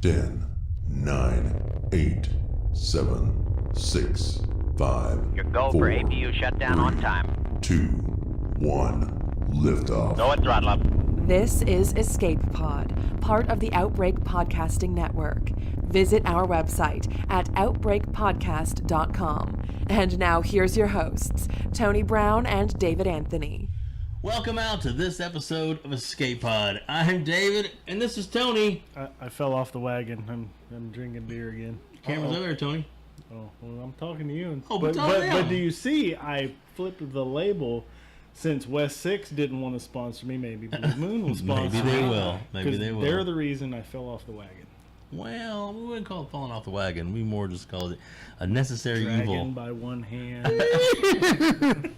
10, 9, 8, 7, 6, 5, Your go 4, for APU shutdown on time. 2, 1, liftoff. Go at throttle up. This is Escape Pod, part of the Outbreak Podcasting Network. Visit our website at outbreakpodcast.com. And now here's your hosts, Tony Brown and David Anthony. Welcome out to this episode of Escape Pod. I'm David, and this is Tony. I fell off the wagon. I'm drinking beer again. Camera's over there, Tony. Oh, well, I'm talking to you. Oh, but talk to him. do you see? I flipped the label. Since West 6 didn't want to sponsor me, maybe Blue Moon will sponsor me. Maybe they will. Maybe they will. They're the reason I fell off the wagon. Well, we wouldn't call it falling off the wagon. We more just call it a necessary Dragging evil. by one hand.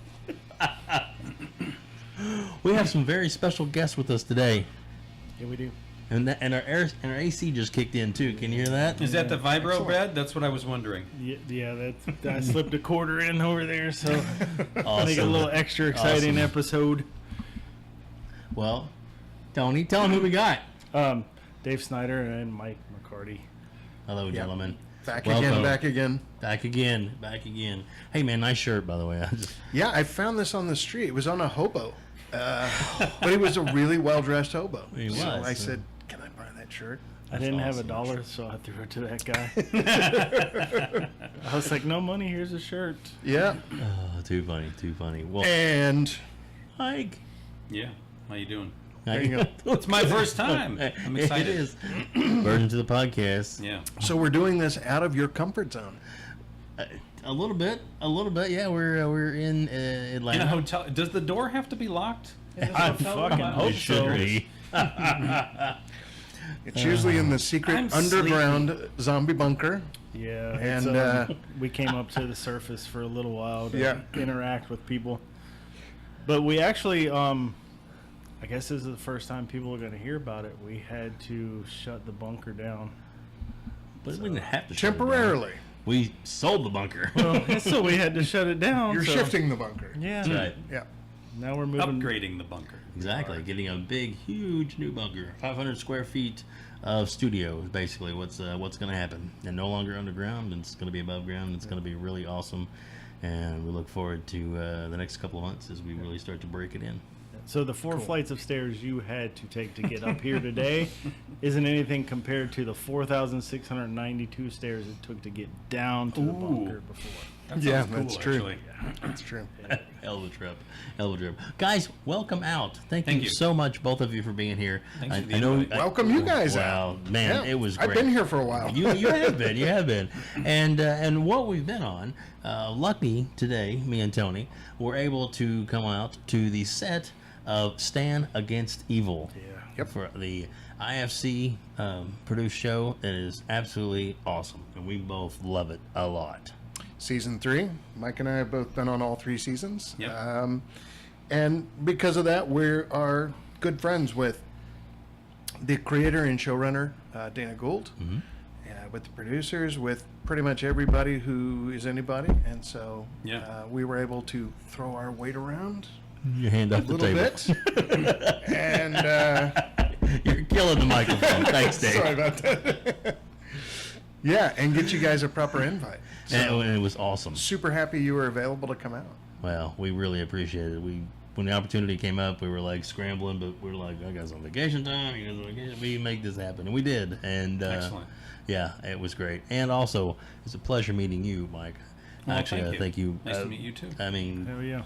We have some very special guests with us today, Yeah, we do. and our AC just kicked in too. Can you hear that? Is that the vibro bed? That's what I was wondering. Yeah, I slipped a quarter in over there, so Awesome. make it a little extra exciting Awesome. episode. Well, Tony, tell them who we got. Dave Snyder and Mike McCarty. Hello, gentlemen. Back Welcome. again. Back again. Hey, man, nice shirt, by the way. Yeah, I found this on the street. It was on a hobo. But he was a really well-dressed hobo. He so was. I said, can I buy that shirt? I didn't have awesome. $1, so I threw it to that guy. I was like, no money, here's a shirt. Yeah. Oh, too funny. Well, And Mike. Yeah. How you doing? There you go. It's my first time. I'm excited. It is. Burden to the podcast. Yeah. so we're doing this out of your comfort zone. A little bit. Yeah, we're in Atlanta. In a hotel. Does the door have to be locked? In this I hotel? fucking Wow. hope It should so. be. It's usually in the secret I'm underground zombie bunker. Yeah, And, we came up to the surface for a little while to Yeah. interact with people. But we actually, I guess this is the first time people are going to hear about it. We had to shut the bunker down. But we didn't have to shut it down. Temporarily. We sold the bunker. So we had to shut it down. You're so- shifting the bunker. Yeah. That's right. Yeah. Now we're moving. Upgrading the bunker. Exactly. Getting a big, huge new bunker. 500 square feet of studio is basically what's going to happen. And no longer underground. It's going to be above ground. It's going to be really awesome. And we look forward to the next couple of months as we really start to break it in. So the 4 flights of stairs you had to take to get up here today isn't anything compared to the 4,692 stairs it took to get down to the bunker before. That Yeah, sounds cool, that's true. actually. That's true. Hell of a trip. Guys, welcome out. Thank you you. so much, both of you, for being here. Thanks for the I know. invite. Welcome you guys Wow, out. man, Yeah. it was great. I've been here for a while. You have been, and what we've been on. Lucky today, me and Tony were able to come out to the set of Stand Against Evil. Yeah. Yep. For the IFC produced show. It is absolutely awesome, and we both love it a lot. Season 3. Mike and I have both been on all 3 seasons. Yep. And because of that, we are good friends with the creator and showrunner, Dana Gould, with the producers, with pretty much everybody who is anybody. And so Yeah. we were able to throw our weight around Your hand a up the little table. bit. And You're killing the microphone. Thanks, Dave. sorry about that. Yeah, and get you guys a proper invite. So And it was awesome. super happy you were available to come out. Well, we really appreciate it. When the opportunity came up, we were like scrambling, but we were like, I got some vacation time. You guys on vacation? We make this happen, and we did. And Excellent. yeah, it was great. And also, it's a pleasure meeting you, Mike. Well, Actually, thank I you. think you. Nice to meet you, too. I mean, There we go.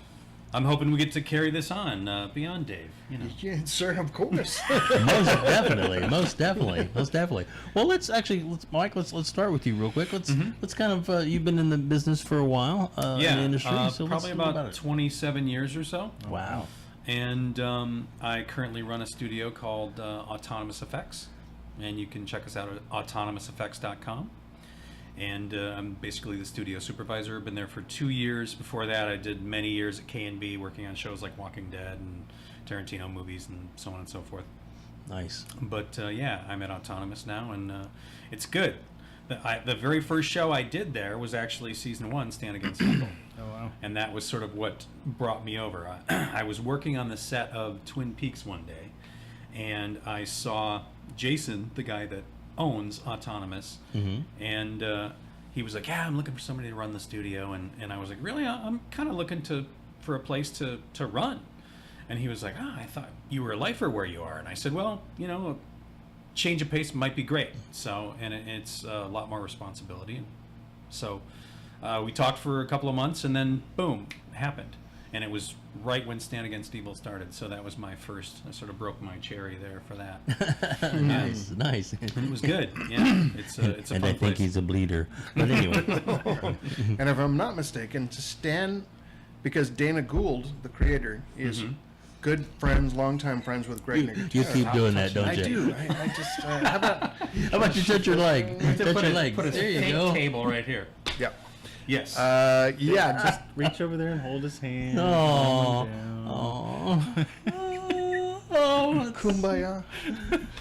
I'm hoping we get to carry this on beyond Dave. You know. Yeah, sir, of course. most definitely. Well, Mike, let's start with you real quick. Let's kind of you've been in the business for a while in the industry, so let's probably talk about it. 27 years or so. Wow. And I currently run a studio called Autonomous Effects, and you can check us out at autonomouseffects.com. And I'm basically the studio supervisor. I've been there for 2 years. Before that, I did many years at K&B working on shows like Walking Dead and Tarantino movies and so on and so forth. Nice. But yeah, I'm at Autonomous now, and it's good. The very first show I did there was actually season 1, Stand Against Evil. Oh, wow. And that was sort of what brought me over. I was working on the set of Twin Peaks one day, and I saw Jason, the guy that owns Autonomous, and he was like, "Yeah, I'm looking for somebody to run the studio," and I was like, "Really? I'm kind of looking for a place to run." And he was like, I thought you were a lifer where you are. And I said, well, you know, a change of pace might be great. So, and it's a lot more responsibility. And so we talked for a couple of months, and then boom, it happened. And it was right when Stand Against Evil started. So that was my first, I sort of broke my cherry there for that. Nice. And it was good. Yeah, it's a And fun I think place. he's a bleeder. But anyway. And if I'm not mistaken, to Stan, because Dana Gould, the creator, is good friends, longtime friends with Greg Nicotero. You keep doing that, don't I you? do. I just, how about, How about you touch your leg? Touch your leg. Put a There you fake go. table right here. yeah. Yes. Yeah, just, Reach over there and hold his hand. Aww. calm him down. Oh, kumbaya.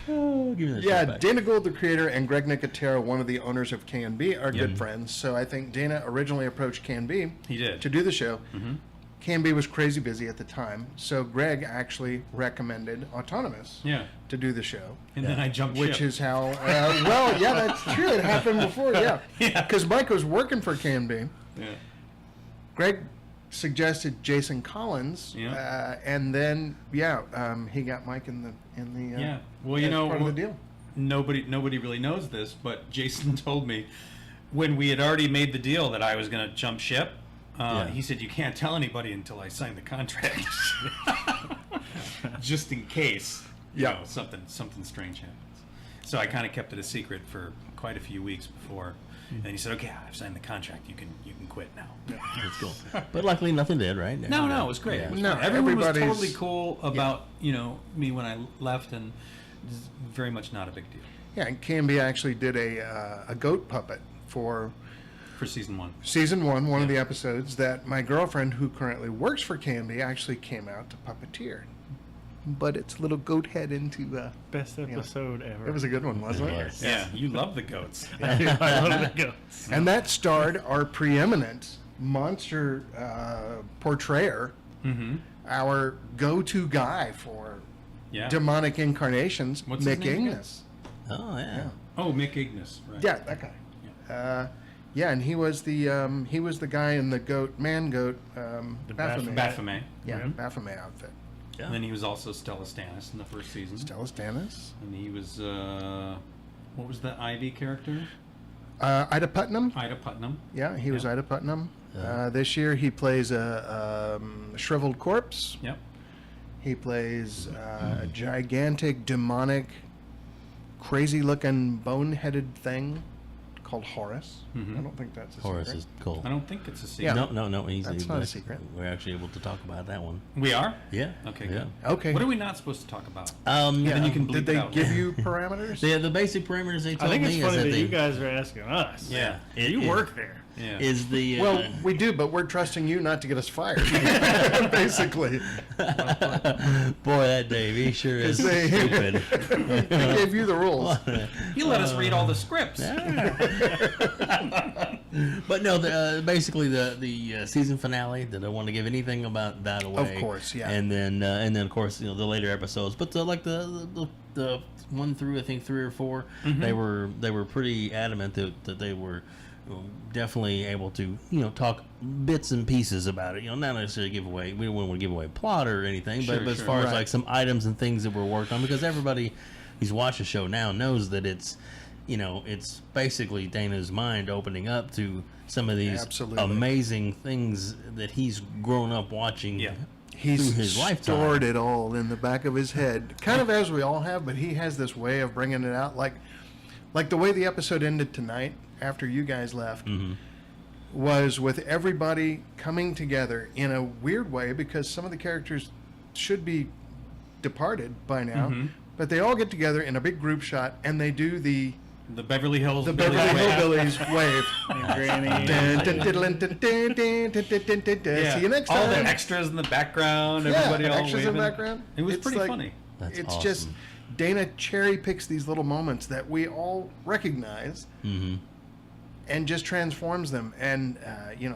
oh, give me that Yeah, shot back. Dana Gould, the creator, and Greg Nicotero, one of the owners of Can-B, are good friends. So I think Dana originally approached Can-B He did. to do the show. Can-B was crazy busy at the time, so Greg actually recommended Autonomous Yeah. to do the show. And then I jumped Which ship. is how, well, yeah, that's true. It happened before, yeah. Yeah. Because Mike was working for Can-B. Yeah. Greg suggested Jason Collins, Yeah. and then, he got Mike in the Yeah. Well, you as know, part of the deal. nobody really knows this, but Jason told me when we had already made the deal that I was going to jump ship. He said, "You can't tell anybody until I sign the contract, just in case you know, something strange happens." So I kind of kept it a secret for quite a few weeks before. And he said, "Okay, I've signed the contract. You can quit now." That's cool. But luckily, nothing did, right? No, it was great. Yeah. It was No, great. Everyone was everybody's- totally cool about me when I left, and it's very much not a big deal Yeah, and Can-B actually did a goat puppet for for season 1. season one of the episodes that my girlfriend, who currently works for Can-B, actually came out to puppeteer. But its little goat head into, Best episode ever. it was a good one, wasn't it? Yes. Yeah, you love the goats. I love the goats. And that starred our preeminent monster portrayer, our go-to guy for Yeah. demonic incarnations, What's his Mick name again? Ignis. Oh, yeah. Oh, Mick Ignis. Right. Yeah, that guy. And he was the guy in the man goat Baphomet. Baphomet. Yeah, Baphomet outfit. Yeah. And then he was also Stella Stannis in the first season. Stella Stannis. And he was, what was the Ivy character? Ida Putnam. Ida Putnam. Yeah, he was Yeah. Ida Putnam. This year he plays a shriveled corpse. Yep. He plays a gigantic, demonic, crazy-looking, bone-headed thing called Horus. Mhm. I don't think that's a Horus secret. is cool. I don't think it's a secret. Yeah. No. That's not a secret. We're actually able to talk about that one. We are? Yeah. Okay, Yeah. good. Okay. What are we not supposed to talk about? Yeah. then you can bleep Did it they out. give you parameters? The basic parameters they I told think me it's is funny that that they you guys are asking us. Yeah. You work there. Yeah. is the Well, we do, but we're trusting you not to get us fired. Basically, boy, that Dave, he sure is They- stupid. they gave you the rules. He let us read all the scripts. But no, basically the season finale. Did I want to give anything about that away? Of course, yeah. And then of course the later episodes. But the 1 through I think 3 or 4, they were pretty adamant that they were definitely able to talk bits and pieces about it. Not necessarily give away. We don't want to give away plot or anything, Sure, but as sure. far as Right. like some items and things that were worked on, because everybody who's watched the show now knows that it's it's basically Dana's mind opening up to some of these Absolutely. amazing things that he's grown up watching. Yeah. He's through his lifetime. stored it all in the back of his head, kind of as we all have. But he has this way of bringing it out, like the way the episode ended tonight after you guys left. Was with everybody coming together in a weird way, because some of the characters should be departed by now, but they all get together in a big group shot and they do the Beverly Hills. Beverly Hillbillies wave. Granny. Dun, dun, diddlin, dun, dun, dun, dun, dun, dun, dun. Yeah. See you next All time. the extras in the background. Yeah, Everybody all extras in waving. the background. It was It's pretty like- funny. That's It's awesome. just Dana cherry picks these little moments that we all recognize and just transforms them. And,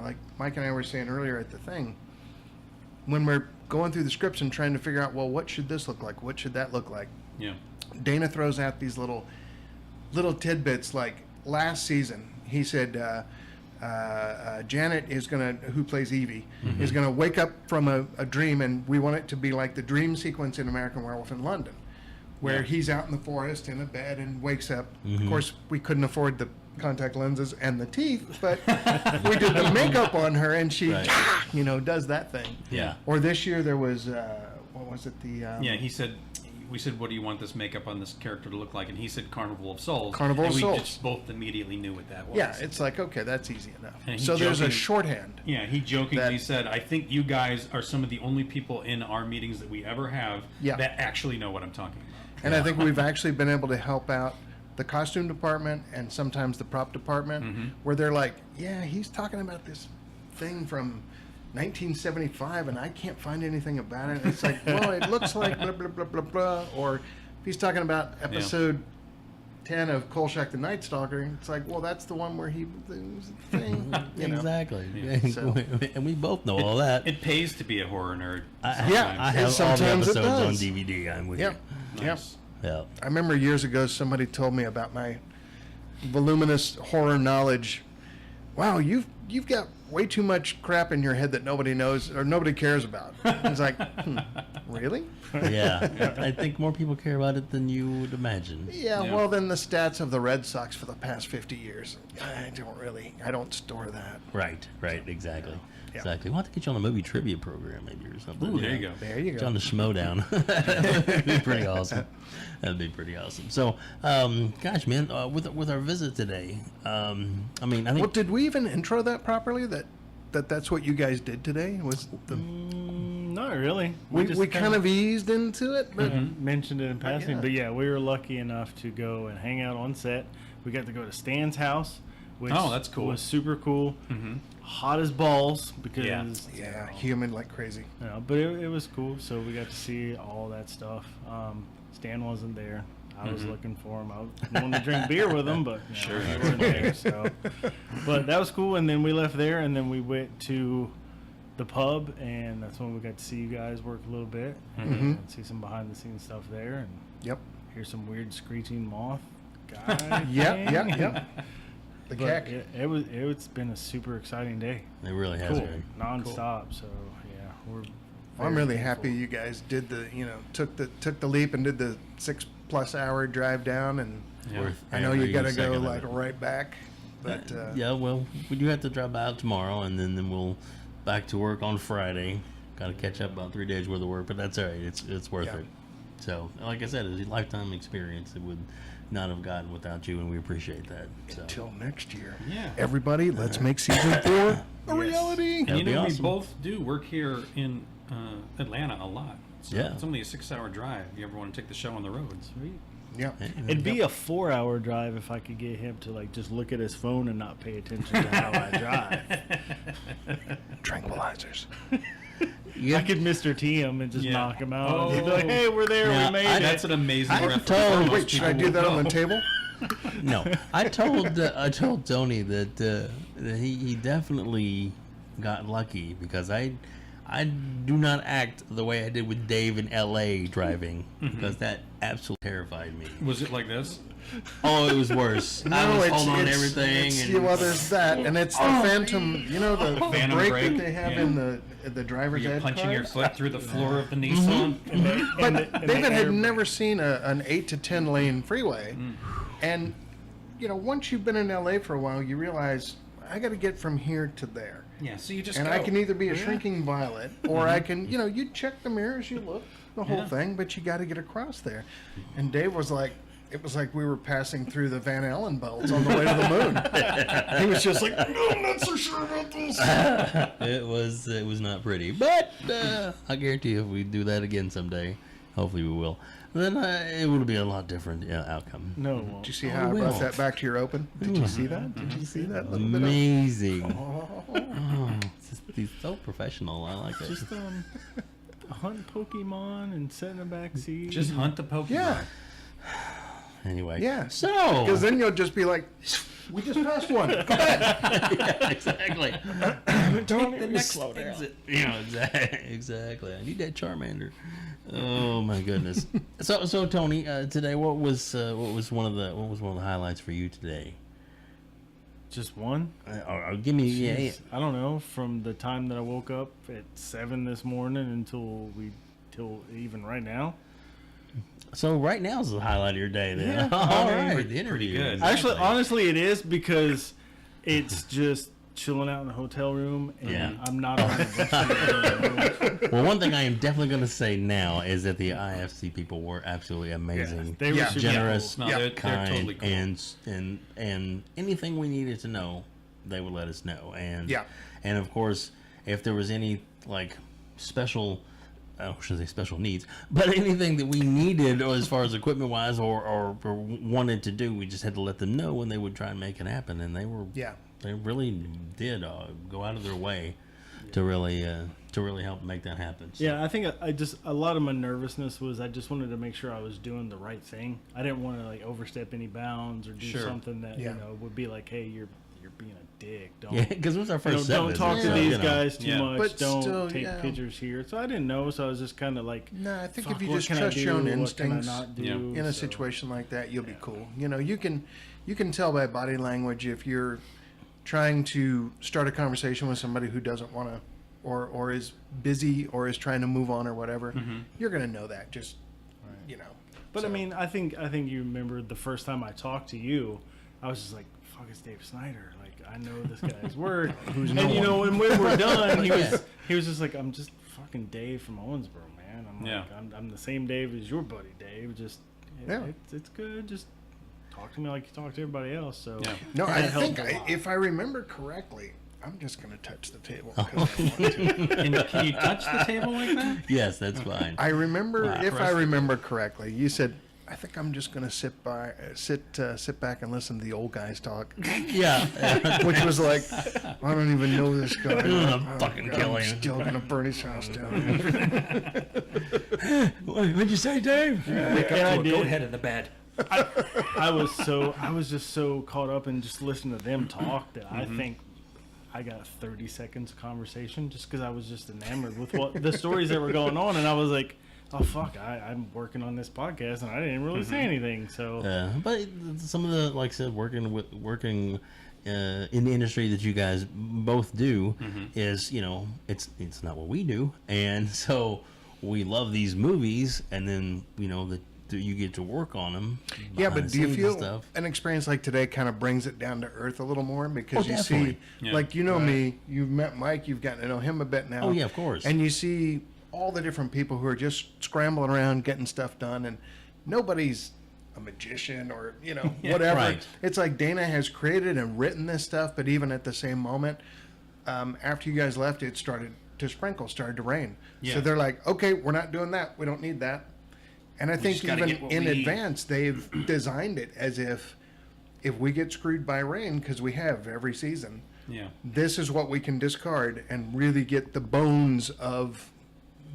like Mike and I were saying earlier at the thing, when we're going through the scripts and trying to figure out, well, what should this look like? What should that look like? Yeah. Dana throws out these little little tidbits. Like last season, he said Janet is who plays Evie, is gonna wake up from a dream, and we want it to be like the dream sequence in American Werewolf in London, where he's out in the forest in a bed and wakes up. Of course, we couldn't afford the contact lenses and the teeth, but we did the makeup on her, and she, does that thing. Yeah. Or this year there was, what was it? He said, we said, what do you want this makeup on this character to look like? And he said Carnival of Souls. Carnival of and Souls. We just both immediately knew what that was. Yeah, it's like, okay, that's easy enough. And So there's a joking- shorthand. Yeah, he jokingly That- said, I think you guys are some of the only people in our meetings that we ever have that actually know what I'm talking about. And I think we've actually been able to help out the costume department and sometimes the prop department, where they're like, yeah, he's talking about this thing from 1975 and I can't find anything about it. It's like, well, it looks like blah, blah, blah, blah, blah. Or if he's talking about episode 10 of Kolchak the Night Stalker, it's like, well, that's the one where he was the thing. Exactly. So- And we both know all that. It pays to be a horror nerd. I sometimes. have all the sometimes it episodes on does. DVD. I'm with Yep. you. Yep. Yeah. I remember years ago somebody told me about my voluminous horror knowledge. Wow, you've got way too much crap in your head that nobody knows or nobody cares about. It's like, really? Yeah. I think more people care about it than you would imagine. Yeah, well, then the stats of the Red Sox for the past 50 years. I don't store that. Right. Exactly. Yeah. Exactly. We'll have to get you on a movie trivia program maybe or something. Ooh, there you go. There you Get go. on the Schmodown. That'd be pretty awesome. That'd be pretty awesome. So, gosh, man, with our visit today, I mean, I think Well, did we even intro that properly? That's what you guys did today? Was the Not really. we just kind of eased into it, but mentioned it in passing, yeah. but yeah, we were lucky enough to go and hang out on set. We got to go to Stan's house, which that's cool. was super cool. Hot as balls because yeah, humid like crazy. but it was cool. So we got to see all that stuff. Stan wasn't there. I was looking for him. I wanted to drink beer with him, but he wasn't there. So, but that was cool. And then we left there, and then we went to the pub, and that's when we got to see you guys work a little bit and see some behind the scenes stuff there, and Yep. hear some weird screeching moth guy. Yep. The But cack. it's been a super exciting day. it really has been. Non-stop. So yeah, we're. I'm very really thankful. happy you guys did took the leap and did the 6+ hour drive down, and Worth I know you every got to go second of like it. right back, but Yeah, well, we do have to drop out tomorrow, and then we'll back to work on Friday. Got to catch up about 3 days worth of work, but that's all right. It's worth Yeah. it. So, like I said, it's a lifetime experience. It would not have gotten without you, and we appreciate that. So. until next year. Yeah. Everybody, let's make season 4 a reality. And That'd be we awesome. both do work here in Atlanta a lot. So Yeah. it's only a 6-hour drive if you ever want to take the show on the road. Sweet. Yeah. It'd be a 4-hour drive if I could get him to like just look at his phone and not pay attention to how I drive. Tranquilizers. I could Mr. T him and just Yeah. knock him out. And he'd be like, hey, we're there, Yeah, we made I- it. That's an amazing reference. told- Wait, should I do that on the table? No, I told Tony that he definitely got lucky because I do not act the way I did with Dave in L.A. driving because that absolutely terrified me. Was it like this? Oh, it was worse. I was holding on to everything. well, there's that, and it's the phantom. You know the Phantom brake brake, that they have yeah. in the driver's You're ed punching your cars? foot through the floor of the Nissan. But David had never seen an 8 to 10 lane freeway, and once you've been in LA for a while, you realize I got to get from here to there, Yeah, so you just and go. I can either be a shrinking violet, or I can, you check the mirrors, you look the whole Yeah. thing, but you got to get across there. And Dave was like. It was like we were passing through the Van Allen belts on the way to the moon. He was just like, no, I'm not so sure about this. It was not pretty, but I guarantee you, if we do that again someday, hopefully we will. Then it would be a lot different outcome. No, it won't. Did you see how I brought that back to your open? Did you see that? Did you see that? Little bit of- Amazing. Oh, he's so professional. I like it. Just hunt Pokemon and sit in the back seat. Just hunt the Pokemon. Yeah. Anyway. Yeah. So. Because then you'll just be like, We just passed one. Go ahead. Yeah, exactly. Take the next exit. Yeah, exactly. I need that Charmander. Oh my goodness. So Tony, today, what was one of the highlights for you today? Just one? Give me, Jeez, I don't know. From the time that I woke up at 7 this morning until even right now. So right now is the highlight of your day, then. Yeah. All I mean, right, the interview. good. Exactly. Actually, honestly, it is because it's just chilling out in the hotel room, and Yeah. I'm not on the bus. Well, one thing I am definitely going to say now is that the IFC people were absolutely amazing, They were super generous, cool. No, they're kind, totally cool. and anything we needed to know, they would let us know. And Yeah. and of course, if there was any like special, I shouldn't say special needs, but anything that we needed, or as far as equipment wise, or wanted to do, we just had to let them know, and they would try and make it happen. And they were they really did go out of their way to really help make that happen. So. Yeah, I think I just a lot of my nervousness was I just wanted to make sure I was doing the right thing. I didn't want to like overstep any bounds or do Sure. something that Yeah. would be like, hey, you're being a dick. Don't Yeah, because it was our first set don't visit, talk to so, these you know. guys too Yeah. much. But Don't still, take yeah. pictures here. So I didn't know. So I was just kind of like, No, I think fuck, if you what just can I trust your do? own What can I instincts not do? Yeah. in a So- situation like that, you'll be cool. You know, you can tell by body language if you're trying to start a conversation with somebody who doesn't want to, or is busy, or is trying to move on, or whatever. You're gonna know that. Just you know. But So- I mean, I think you remember the first time I talked to you, I was just like, "Fuck, it's Dave Snyder." Like I know this guy's work. Who's and no you one. know, when we were done, he was just like, "I'm just fucking Dave from Owensboro, man." I'm Yeah. like, I'm the same Dave as your buddy Dave. Just Yeah. it's good. Just talk to me like you talk to everybody else. So Yeah. No, that I helped think a lot. if I remember correctly, I'm just gonna touch the table because I want to. Can you touch the table like that? Yes, that's fine. I remember, Wow. if I remember correctly, you said, "I think I'm just gonna sit back and listen to the old guys talk," Yeah. which was like, I don't even know this guy. I'm fucking I'm killing him. still gonna burn his house down. What'd you say, Dave? And I did. Go ahead in the bed. I was just so caught up in just listening to them talk that I think I got 30 seconds of conversation just because I was just enamored with what the stories that were going on, and I was like, oh fuck, I'm working on this podcast and I didn't really say anything. So But some of the, like I said, working in the industry that you guys both do is, you know, it's not what we do, and so we love these movies, and then you know that you get to work on them. Yeah, but do you feel stuff. an experience like today kind of brings it down to earth a little more because Oh, you definitely. see, Yeah. like, you know me, you've met Mike, you've gotten to know him a bit now. Oh, yeah, of course. And you see all the different people who are just scrambling around getting stuff done, and nobody's a magician or, you know, whatever. Right. It's like Dana has created and written this stuff, but even at the same moment, after you guys left, it started to sprinkle, started to rain. Yeah. So they're like, okay, we're not doing that. We don't need that. And I think just gotta even get what in we need. advance, they've designed it as if we get screwed by rain, because we have every season, Yeah. this is what we can discard and really get the bones of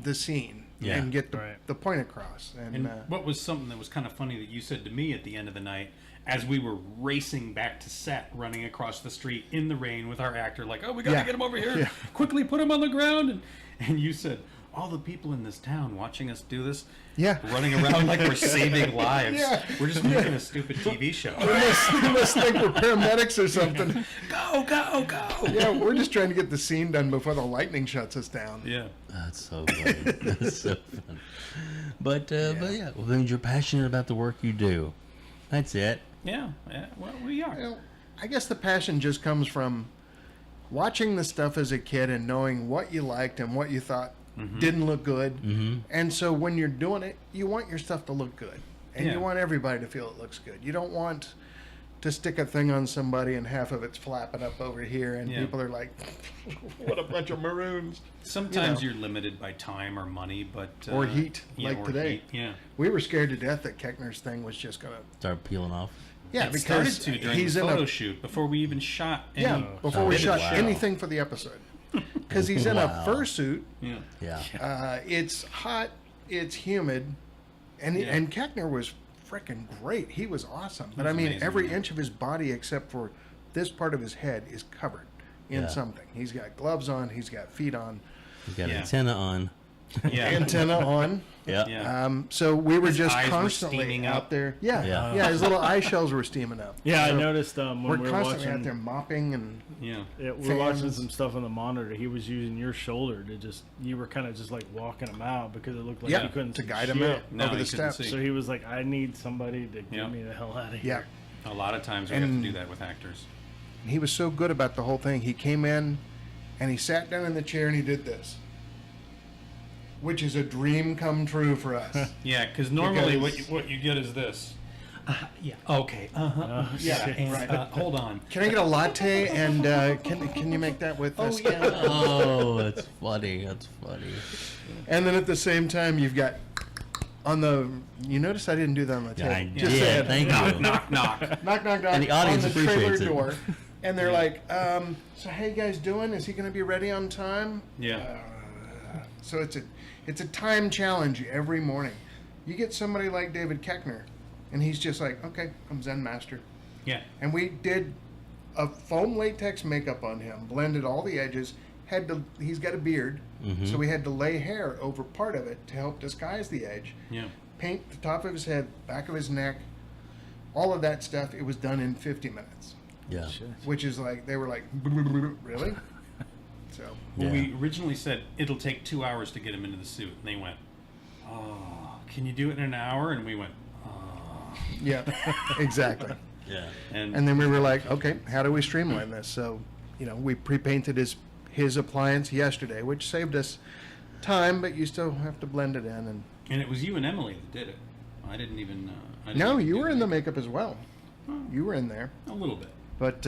the scene Yeah. and get Right. the point across. And, And what was something that was kind of funny that you said to me at the end of the night, as we were racing back to set, running across the street in the rain with our actor, like, oh, we got to Yeah. get him over here, Yeah. quickly put him on the ground. And you said, all the people in this town watching us do this, Yeah. running around like we're saving lives. Yeah. We're just making a stupid TV show. you must think we're paramedics or something. Go, go, go. Yeah, we're just trying to get the scene done before the lightning shuts us down. Yeah. That's so funny. That's so fun. But yeah, well, then you're passionate about the work you do. That's it. Yeah. Yeah. Well, we are. Well, I guess the passion just comes from watching the stuff as a kid and knowing what you liked and what you thought didn't look good. And so when you're doing it, you want your stuff to look good. And Yeah. you want everybody to feel it looks good. You don't want to stick a thing on somebody and half of it's flapping up over here and Yeah. people are like, what a bunch of maroons. Sometimes You you're limited by time or money, but Or heat, like or today. heat, yeah. We were scared to death that Keckner's thing was just going to... Start peeling off. Yeah, It because started to during he's the in photo a... shoot before we even shot any. Yeah, before Oh, we did shot wow. anything for the episode. Because he's in a Wow. fursuit. Yeah. Yeah. It's hot, it's humid, and Yeah. and Keckner was freaking great. He was awesome. But was I mean, amazing, every yeah. inch of his body except for this part of his head is covered in Yeah. something. He's got gloves on. He's got feet on. You got Yeah. antenna on. Yeah. Antenna on. Yeah. Yeah. So we were His just eyes were constantly steaming out up. there. Yeah, Yeah. yeah. His little eye shells were steaming up. Yeah, I So noticed when we're we were constantly watching. out there mopping and Yeah. Yeah, we were watching fans. some stuff on the monitor. He was using your shoulder to just. You were kind of just like walking him out because it looked like yeah you couldn't to see guide shit. him out No, over he the couldn't steps. see. So he was like, "I need somebody to Yeah. get me the hell out of here." Yeah, A lot of times we have to And- do that with actors. he was so good about the whole thing. He came in and he sat down in the chair and he did this, which is a dream come true for us. Yeah, because normally Because- what you get is this. Yeah. Okay. Yeah. shit. And, Right. hold on. Can I get a latte and can you make that with this? Oh, that's funny. That's funny. And then at the same time, you've got on the. You notice I didn't do that on the tape. Yeah, I Just did. said, Thank Knock, you. knock, knock. knock, knock, knock And the audience on the trailer appreciates it. door, and they're like, "So how you guys doing? Is he going to be ready on time?" Yeah. So it's a time challenge every morning. You get somebody like David Keckner, and he's just like, "Okay, I'm Zen Master." Yeah. And we did a foam latex makeup on him, blended all the edges. He's got a beard, so we had to lay hair over part of it to help disguise the edge. Yeah. Paint the top of his head, back of his neck, all of that stuff. It was done in 50 minutes, Yeah. which is like they were like, really? So Well, Yeah. we originally said it'll take 2 hours to get him into the suit, and they went, "Oh, can you do it in an hour?" And we went, "Oh." yeah, exactly. Yeah. And then we were like, okay, how do we streamline this? So, we pre-painted his appliance yesterday, which saved us time, but you still have to blend it in. And it was you and Emily that did it. I didn't even. I didn't No, even you do were in the makeup as well. You were in there, a little bit. but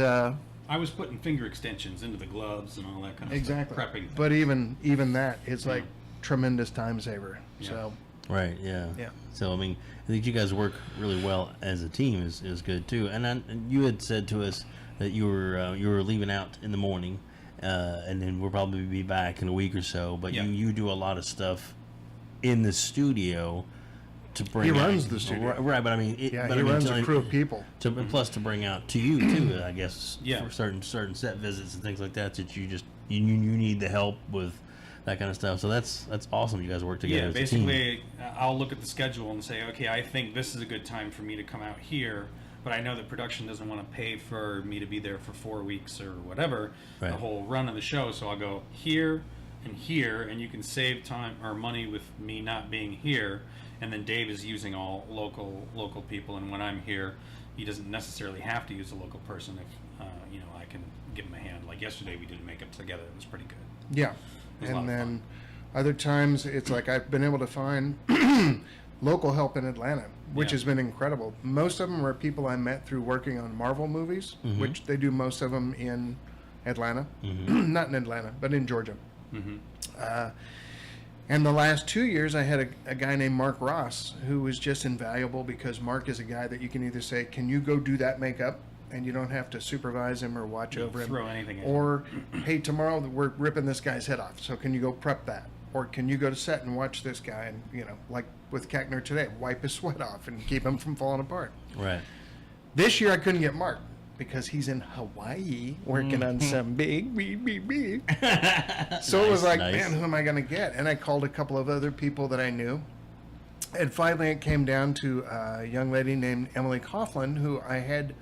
I was putting finger extensions into the gloves and all that kind of exactly. stuff. Prepping. But even that, it's like tremendous time saver. Yeah. So Right. Yeah. Yeah. So I mean, I think you guys work really well as a team is good too. And you had said to us that you were leaving out in the morning, and then we'll probably be back in a week or so. But Yeah. you do a lot of stuff in the studio to bring. He out- runs the studio. Right. But I mean, yeah, but he I mean, runs a crew of people. Plus to bring out to you too, I guess. Yeah. For certain set visits and things like that you just you need the help with. That kind of stuff. So that's awesome. You guys work together Yeah, as a team. basically, I'll look at the schedule and say, okay, I think this is a good time for me to come out here, but I know that production doesn't want to pay for me to be there for 4 weeks or whatever, Right. the whole run of the show. So I'll go here, and you can save time or money with me not being here. And then Dave is using all local people, and when I'm here, he doesn't necessarily have to use a local person if I can give him a hand. Like yesterday, we did makeup together. It was pretty good. Yeah. was a lot And of then fun. other times it's like I've been able to find local help in Atlanta, which Yeah. has been incredible. Most of them are people I met through working on Marvel movies, which they do most of them in Atlanta. Not in Atlanta, but in Georgia. And the last 2 years, I had a guy named Mark Ross who was just invaluable because Mark is a guy that you can either say, can you go do that makeup? And you don't have to supervise him or watch over him. throw anything at him. Or, hey, tomorrow we're ripping this guy's head off, so can you go prep that? Or can you go to set and watch this guy and, like with Keckner today, wipe his sweat off and keep him from falling apart? Right. This year I couldn't get Mark because he's in Hawaii working on some big. So it was like, Nice. man, who am I going to get? And I called a couple of other people that I knew. And finally it came down to a young lady named Emily Coughlin, who I had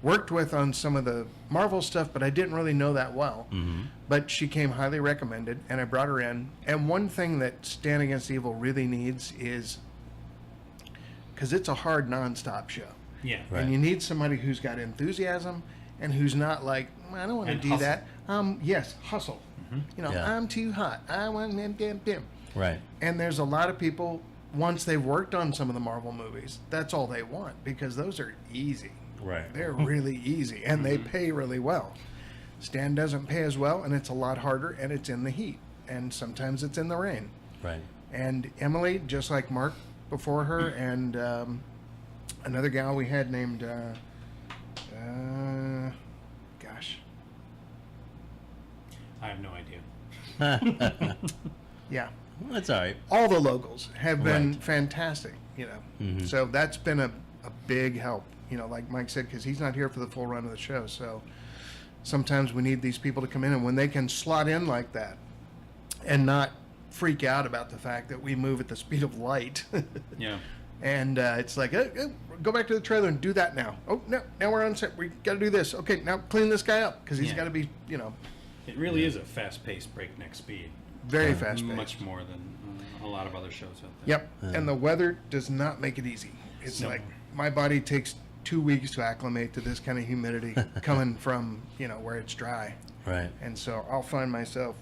worked with on some of the Marvel stuff, but I didn't really know that well. But she came highly recommended, and I brought her in. And one thing that Stand Against Evil really needs is, because it's a hard nonstop show. Yeah. Right. And you need somebody who's got enthusiasm and who's not like, I don't want to And do hustle. that. Yes, hustle. Yeah. I'm too hot. I want them. Right. And there's a lot of people, once they've worked on some of the Marvel movies, that's all they want because those are easy. Right. They're really easy and they pay really well. Stan doesn't pay as well, and it's a lot harder, and it's in the heat, and sometimes it's in the rain. Right. And Emily, just like Mark before her, and another gal we had named, I have no idea. Yeah. Well, that's all right. All the locals have been Right. fantastic, you know. Mhm. So that's been a big help, you know, like Mike said, because he's not here for the full run of the show. So sometimes we need these people to come in, and when they can slot in like that and not freak out about the fact that we move at the speed of light. Yeah. And it's like, go back to the trailer and do that now. Oh, no, now we're on set. We got to do this. Okay, now clean this guy up because he's Yeah. got to be, you know, It really is a fast-paced, breakneck speed. very fast paced. Much more than a lot of other shows out there. Yep. And the weather does not make it easy. It's No. like my body takes 2 weeks to acclimate to this kind of humidity coming from, you know, where it's dry. Right. And so I'll find myself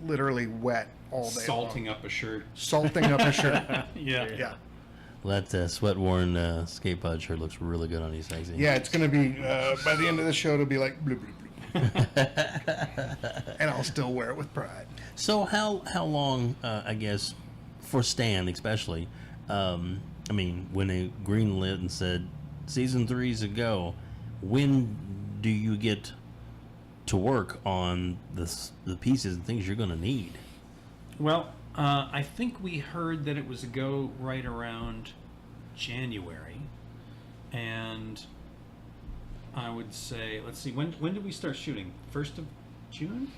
literally wet all day Salting long. up a shirt. Salting up a shirt. Yeah. Yeah. Well, that sweat-worn skate pod shirt looks really good on you, Sexy. Yeah, it's going to be, by the end of the show, it'll be like, bloop, bloop, bloop. And I'll still wear it with pride. So how long, I guess, for Stan especially, I mean, when they greenlit and said, season 3's a go, when do you get to work on the pieces and things you're going to need? Well, I think we heard that it was a go right around January, and I would say, let's see, when did we start shooting? 1st of June?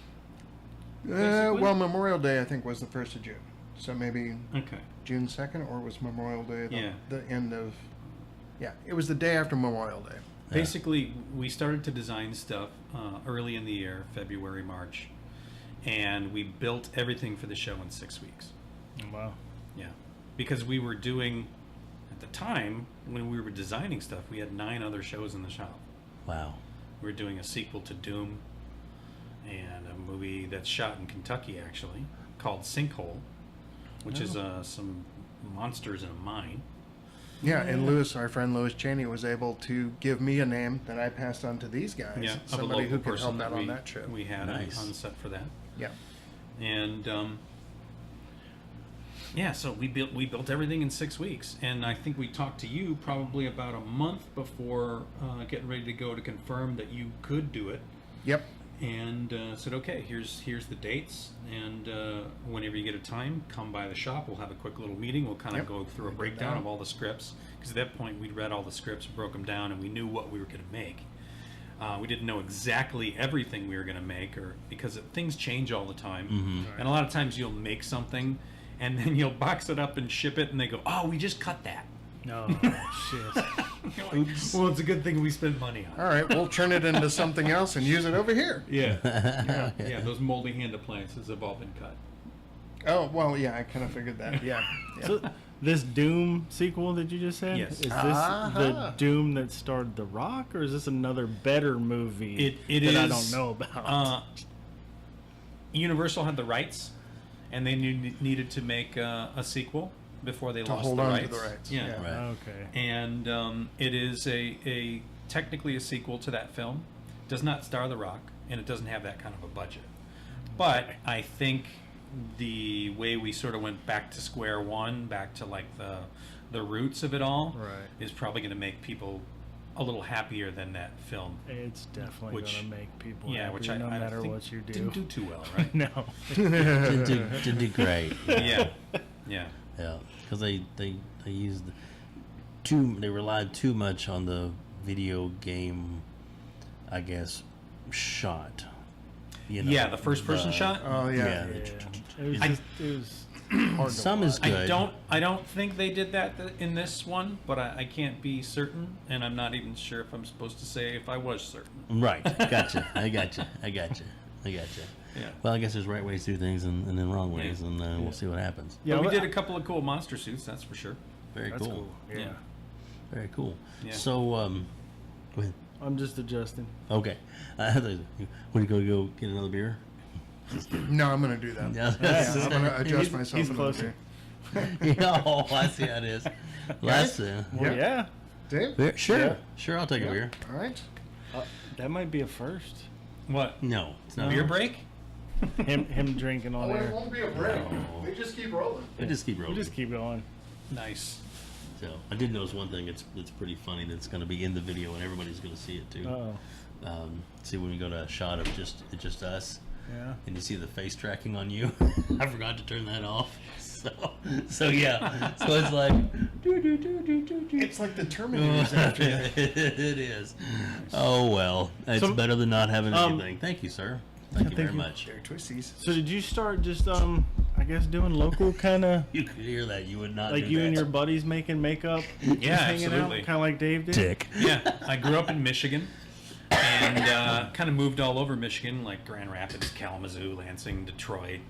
Basically? Well, Memorial Day, I think, was the 1st of June. So maybe Okay. June 2nd, or was Memorial Day Yeah. the end of... Yeah, it was the day after Memorial Day. Basically, we started to design stuff early in the year, February, March, and we built everything for the show in 6 weeks. Wow. Yeah, because we were doing, at the time, when we were designing stuff, we had 9 other shows in the shop. Wow. We were doing a sequel to Doom and a movie that's shot in Kentucky, actually, called Sinkhole, which is some monsters in a mine. Yeah, and Lewis, our friend Lewis Cheney, was able to give me a name that I passed on to these guys. Yeah, of a somebody local who could person help out we, on that show. we had Nice. on set for that. Yeah. And yeah, so we built everything in 6 weeks, and I think we talked to you probably about a month before getting ready to go to confirm that you could do it, Yep. and said, okay, here's the dates, and whenever you get a time, come by the shop. We'll have a quick little meeting. We'll kind of Yep. go through a Break it breakdown down. of all the scripts, because at that point we'd read all the scripts, broke them down, and we knew what we were going to make. We didn't know exactly everything we were going to make, or because things change all the time, and a lot of times you'll make something, and then you'll box it up and ship it, and they go, "Oh, we just cut that." No, shit. You're like, well, it's a good thing we spent money on it. All right, we'll turn it into something else and use it over here. Yeah, yeah. Those moldy hand appliances have all been cut. Oh, well, yeah, I kind of figured that. Yeah. Yeah. So, this Doom sequel that you just said? Yes. Is this Uh-huh. the Doom that starred The Rock, or is this another better movie It that I is, don't know about? Universal had the rights, and they needed to make a sequel before they To lost hold the on rights. to the rights. Yeah. Yeah. Right. Okay. And it is a technically a sequel to that film. Does not star The Rock, and it doesn't have that kind of a budget. But I think the way we sort of went back to square one, back to like the roots of it all, Right. is probably going to make people a little happier than that film. It's definitely Which- going to make people Yeah, happy, which no I matter think what you do. didn't do too well, right? No. Did do great. Yeah, yeah. Yeah, because they used they relied too much on the video game, I guess, shot. You know, Yeah, the first-person shot? Oh, yeah. Yeah. It was, I- just, it was hard to Some is watch. good. I don't think they did that in this one, but I can't be certain, and I'm not even sure if I'm supposed to say if I was certain. Right, gotcha. I gotcha. Yeah. Well, I guess there's right ways to do things and then wrong ways, Yeah. and we'll see what happens. Yeah, But we well, did a couple of cool monster suits, that's for sure. Very That's cool. cool. Yeah. Yeah. Very cool. Yeah. So, go ahead. I'm just adjusting. Okay. What are you going to go get another beer? No, I'm going to do that. Yeah. Yeah, I'm going to adjust He's- myself. he's a little closer. bit. Yeah, oh, I see how it is. Last, Well, yeah. Dave? sure, Yeah. sure, I'll take a beer. All right. That might be a first. What? No, it's not. Beer break? Him drinking on Oh, it there. won't be a break. No. We just keep rolling. We just keep We rolling. just keep going. Nice. So I did notice one thing. It's pretty funny that's going to be in the video, and everybody's going to see it too. Oh. See when we go to a shot of just us, Yeah. and you see the face tracking on you. I forgot to turn that off. So yeah. So it's like It's like the Terminator's after you. it is. Oh well, it's So, better than not having anything. Thank you, sir. Thank you very much. They're twisties. So did you start just I guess doing local kind of You could hear that. You would not like do you that. and your buddies making makeup? Yeah, hanging absolutely. out, kind of like Dave did. dick. Yeah, I grew up in Michigan and kind of moved all over Michigan, like Grand Rapids, Kalamazoo, Lansing, Detroit.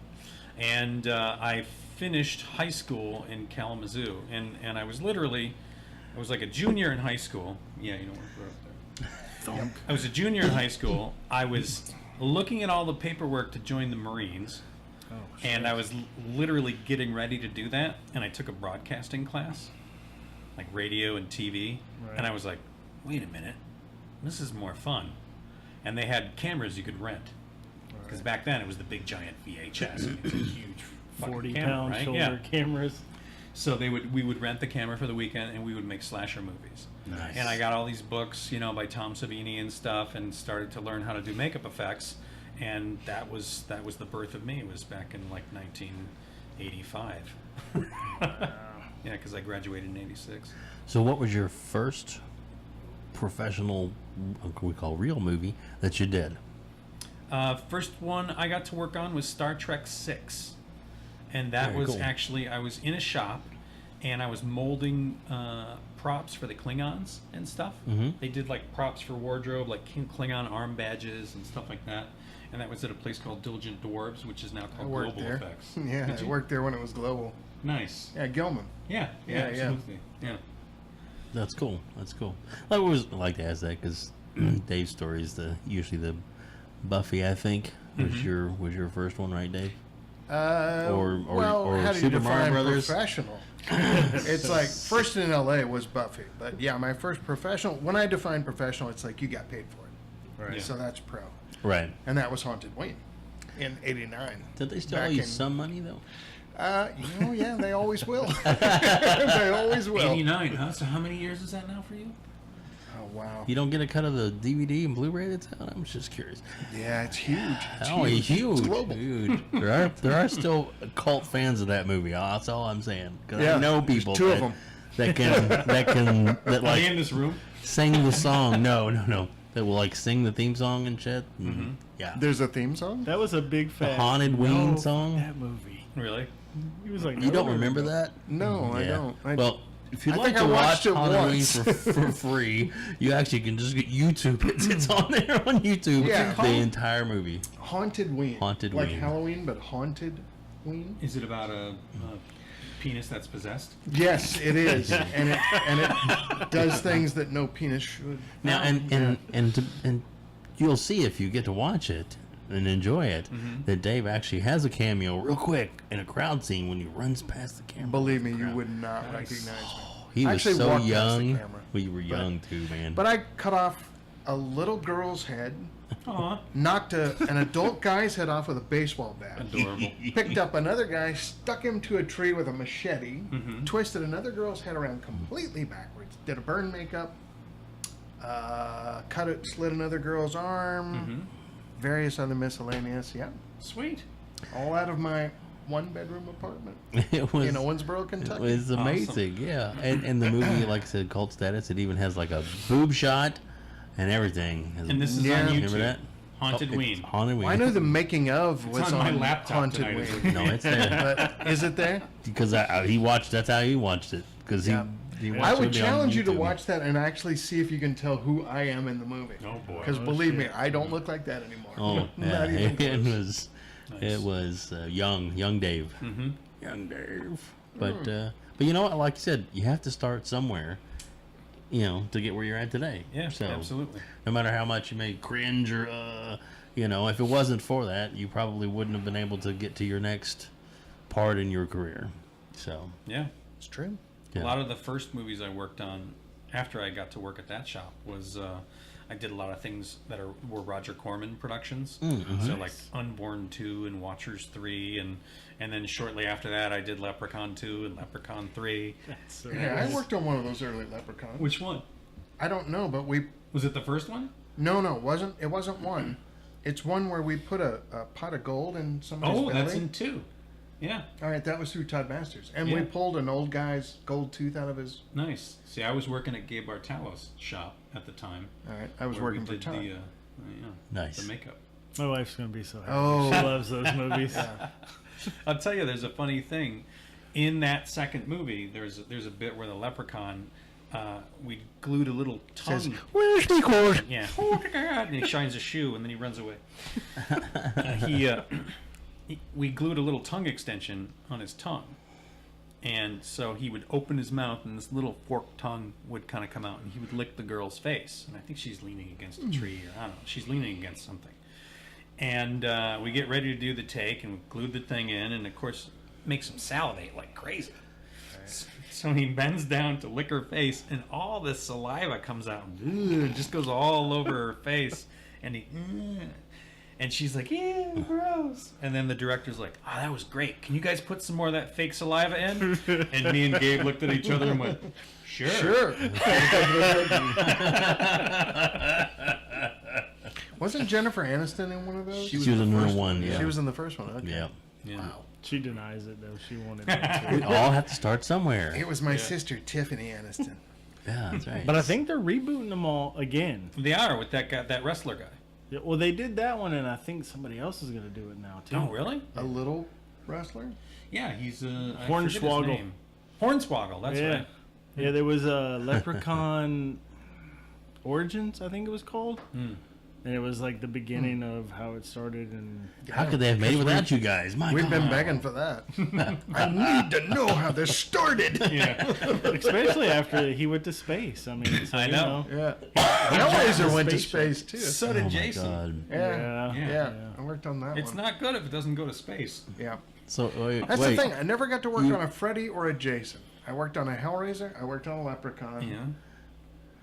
And I finished high school in Kalamazoo. And I was like a junior in high school. Yeah, you know where we're up there. I was a junior in high school. I was looking at all the paperwork to join the Marines. Oh, And I was literally getting ready to do that. And I took a broadcasting class, like radio and TV. Right. And I was like, wait a minute, this is more fun. And they had cameras you could rent. Because back then it was the big giant VHS. It was a huge fucking 40 camera, pound right? shoulder Yeah. cameras. So we would rent the camera for the weekend and we would make slasher movies. Nice. And I got all these books, by Tom Savini and stuff, and started to learn how to do makeup effects. And that was the birth of me. It was back in like 1985. Yeah, because I graduated in '86. So what was your first professional, we call real movie that you did? First one I got to work on was Star Trek VI. And that Very was cool. actually, I was in a shop and I was molding props for the Klingons and stuff. Mhm. They did like props for wardrobe, like Klingon arm badges and stuff like that. And that was at a place called Diligent Dwarves, which is now I called worked Global there. Effects. Yeah, Did I you? worked there when it was global. Nice. Yeah, Gilman. Yeah, Yeah, yeah. absolutely. Yeah. That's cool. That's cool. I always like to ask that because Dave's story is usually the Buffy. I think was your first one, right, Dave? Or how do you Super define Mario Brothers? professional? It's like first in LA was Buffy, but yeah, my first professional. When I define professional, it's like you got paid for it, Right. Yeah. so that's pro, Right. and that was Haunted Wayne in '89. Did they still owe Back you in- some money though? Yeah, they always will. They always will. 89, huh? So how many years is that now for you? Oh wow. You don't get a cut of the DVD and Blu-ray that's out? I'm just curious. Yeah, it's huge. It's Oh, huge. it's huge, It's global. dude. There are still cult fans of that movie. That's all I'm saying. 'Cause Yeah, I know there's people two of them. that can Are they in like this room? sing the song. No. That will like sing the theme song and shit. Yeah. There's a theme song. That was a big fan. Haunted Ween song? That movie. Really? He was like, You don't no. remember that? No, I Yeah. don't. Well, if you'd I like think to I watch watched it Haunted Ween once. for free, you actually can just get YouTube. It's on there on YouTube. Yeah. The entire movie. Haunted Ween. Haunted like Ween. Halloween, but Haunted Ween. Is it about a penis that's possessed? Yes, it is, and it does things that no penis should. Now, and you'll see if you get to watch it and enjoy it that Dave actually has a cameo real quick in a crowd scene when he runs past the camera. Believe me, you would not recognize me. He I was actually so walked past the young. camera, We were young too, man. But I cut off a little girl's head, Aw. knocked an adult guy's head off with a baseball bat, Adorable. picked up another guy, stuck him to a tree with a machete, twisted another girl's head around completely backwards, did a burn makeup, slit another girl's arm, various other miscellaneous. Yeah, Sweet. all out of my one-bedroom apartment it was in Owensboro, it Kentucky. was amazing, yeah. And the movie, like I said, cult status. It even has like a boob shot and everything. And this is Yeah. on YouTube. Remember that? Haunted Oh, Ween. it's Haunted Ween. I know the making of was on my on laptop Haunted tonight as Ween. well. No, it's there But is it there? because he watched. That's how he watched it because Yeah. he watched I would it on challenge you to YouTube. watch that and actually see if you can tell who I am in the movie. Oh, boy. Because Oh, believe shit. me, I don't look like that anymore. Oh, Not yeah, even it close. was young Dave, Mm-hmm. young Dave. But you know what? Like you said, you have to start somewhere. To get where you're at today. Yeah, So absolutely. no matter how much you may cringe or if it wasn't for that, you probably wouldn't have been able to get to your next part in your career. So Yeah. It's true. yeah. A lot of the first movies I worked on after I got to work at that shop was I did a lot of things that were Roger Corman productions. So like Unborn 2 and Watchers 3 and then shortly after that I did Leprechaun 2 and Leprechaun 3. So Yeah, I worked on one of those early Leprechauns. Which one? I don't know, but we Was it the first one? no, it wasn't one. It's one where we put a pot of gold in somebody's belly. that's in 2. Yeah. All right, that was through Todd Masters. And Yeah. we pulled an old guy's gold tooth out of his... Nice. See, I was working at Gabe Bartalo's shop at the time. All right, I was where we working for did Todd. Nice. the makeup. My wife's gonna be so happy. Oh. She loves those movies. I'll tell you, there's a funny thing. In that second movie, there's a bit where the leprechaun, we glued a little tongue. Says, "Where's the cord?" Yeah. And he shines a shoe and then he runs away. We glued a little tongue extension on his tongue. And so he would open his mouth and this little forked tongue would kind of come out and he would lick the girl's face. And I think she's leaning against a tree or I don't know. She's leaning against something. And we get ready to do the take and we glued the thing in and of course makes him salivate like crazy. So he bends down to lick her face, and all this saliva comes out. It just goes all over her face, and and she's like, "Ew, gross." And then the director's like, "Oh, that was great. Can you guys put some more of that fake saliva in?" And me and Gabe looked at each other and went, "Sure." Sure. Wasn't Jennifer Aniston in one of those? She was in the one, yeah. She was in the first one. Okay. Yeah. Wow. She denies it though. She wanted that We too. all have to start somewhere. It was my sister Tiffany Aniston. Yeah, that's right. But I think they're rebooting them all again. They are with that guy, that wrestler guy. Yeah, well, they did that one, and I think somebody else is going to do it now too. Oh, really? A little wrestler. Yeah, he's I forget his Hornswoggle. name. Hornswoggle. That's Yeah. right. Yeah, there was a Leprechaun Origins, I think it was called. And it was like the beginning of how it started. And How could they have made it without you guys? My We've God. been begging for that. I need to know how this started. Yeah. especially after he went to space. I mean, so, I you know. Yeah. Hellraiser went to spaceship. space too. So did Oh my Jason. God. Yeah. Yeah. Yeah. I worked on that It's one. not good if it doesn't go to space. Yeah. So wait, That's wait. the thing. I never got to work on a Freddy or a Jason. I worked on a Hellraiser. I worked on a Leprechaun. Yeah.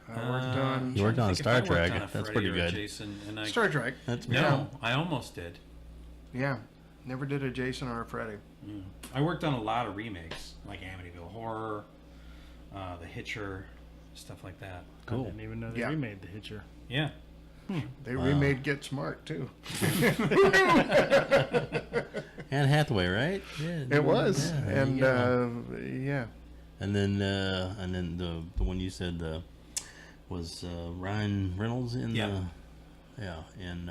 I worked on You worked on I think if Star I worked Trek. on a That's Freddy pretty or a good. Jason, and I, Star Trek. That's no, I almost did. Yeah. Never did a Jason or a Freddy. I worked on a lot of remakes, like Amityville Horror, The Hitcher, stuff like that. I didn't even know they Yeah. remade The Hitcher. Yeah. They remade Get Smart too. Anne Hathaway, right? Yeah. It was, Yeah, there and you go. yeah, And then the one you said was Ryan Reynolds in Yeah. in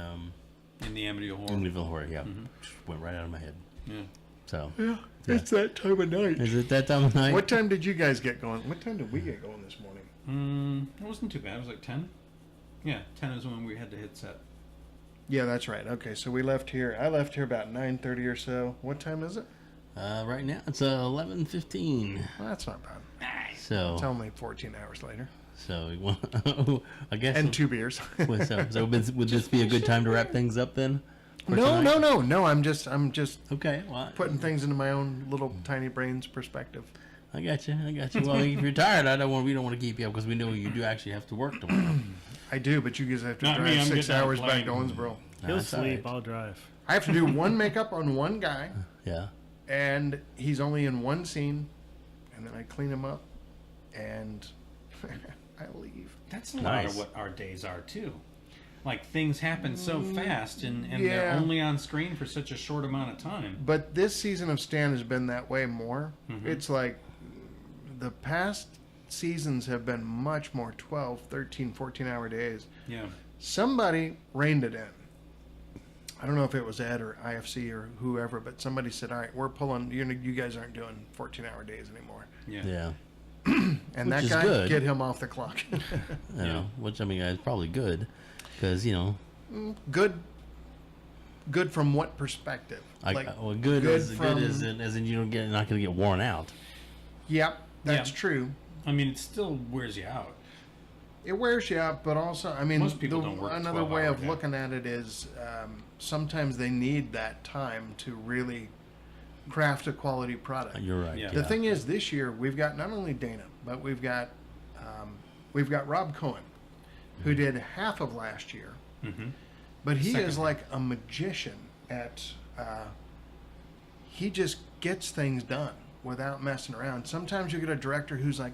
In the Amityville Horror. Amityville Horror. Yeah, just went right out of my head. Yeah. So yeah, it's that time of night. is it that time of night? What time did you guys get going? What time did we get going this morning? It wasn't too bad. It was like 10. Yeah, 10 is when we had to hit set. Yeah, that's right. Okay, so we left here. I left here about 9:30 or so. What time is it? Right now it's 11:15. Well, that's not bad. So It's only 14 hours later, I guess. and 2 beers. so would this be a good time to wrap things up then? for No, tonight? no. I'm just Okay, well, putting things into my own little tiny brain's perspective. I got you. Well, if you're tired, we don't want to keep you up because we know you do actually have to work tomorrow. I do, but you guys have to Not drive me, I'm 6 getting out hours back playing. to Owensboro. He'll That's all sleep. right. I'll drive. I have to do one makeup on one guy, Yeah. and he's only in one scene, and then I clean him up, and I leave. That's a lot Nice. of what our days are, too. Like, things happen so fast, and they're Yeah. only on screen for such a short amount of time. But this season of Stan has been that way more. It's like the past seasons have been much more 12, 13, 14-hour days. Yeah. Somebody reined it in. I don't know if it was Ed or IFC or whoever, but somebody said, all right, we're pulling, you guys aren't doing 14-hour days anymore. Yeah. Yeah. And Which that is guy, good. get him off the clock. You know, which I mean, is probably good because Good from what perspective? good good as from- good as in you're not going to get worn out. Yep, that's Yeah. true. I mean, it still wears you out. It wears you out, but also, I mean, Most people don't work another 12-hour way of day. looking at it is sometimes they need that time to really craft a quality product. You're right. Yeah. The thing is, this year we've got not only Dana, but we've got Rob Cohen, who did half of last year, but he Second is like a magician at. He just gets things done. without messing around. Sometimes you get a director who's like,